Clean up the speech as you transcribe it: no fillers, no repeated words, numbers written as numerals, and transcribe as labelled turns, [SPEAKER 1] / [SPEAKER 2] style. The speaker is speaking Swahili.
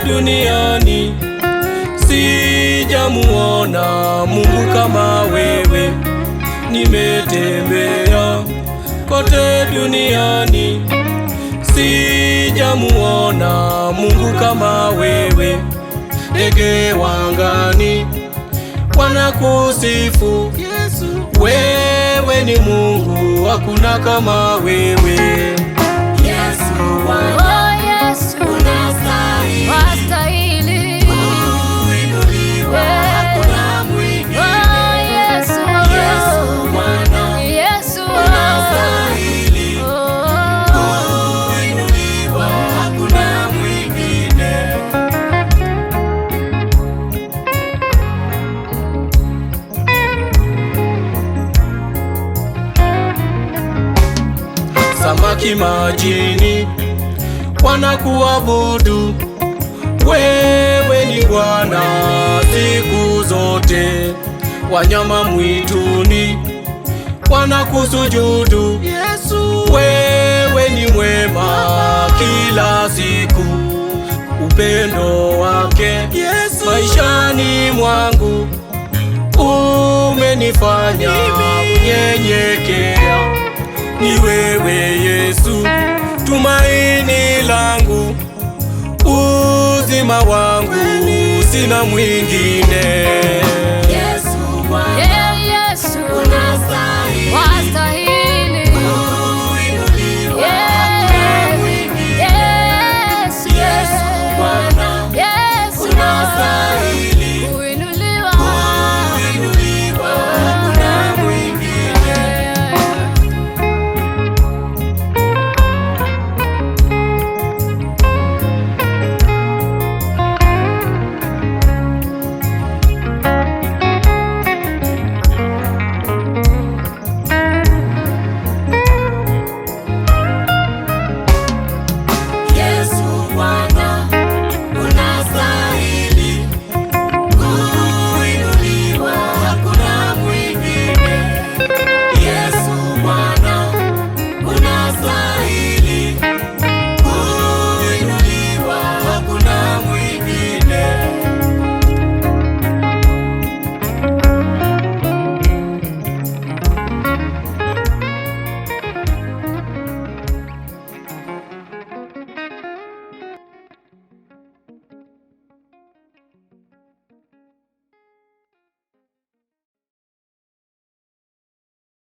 [SPEAKER 1] duniani sijamuona Mungu kama wewe. Nimetembea kote duniani sijamuona Mungu kama wewe. Ndege wangani wanakusifu Yesu, wewe ni Mungu, hakuna kama wewe.
[SPEAKER 2] Yesu wastahili kuinuliwa, hakuna mwingine. Yesu Bwana, Yesu unastahili kuinuliwa, hakuna mwingine.
[SPEAKER 1] Samaki majini wanakuabudu, wewe ni Bwana siku zote. Wanyama mwituni wanakusujudu Yesu, wewe ni mwema kila siku. Upendo wake Yesu maishani mwangu umenifanya kunyenyekea. Ni wewe Yesu tumaini langu, uzima wangu, sina mwingine.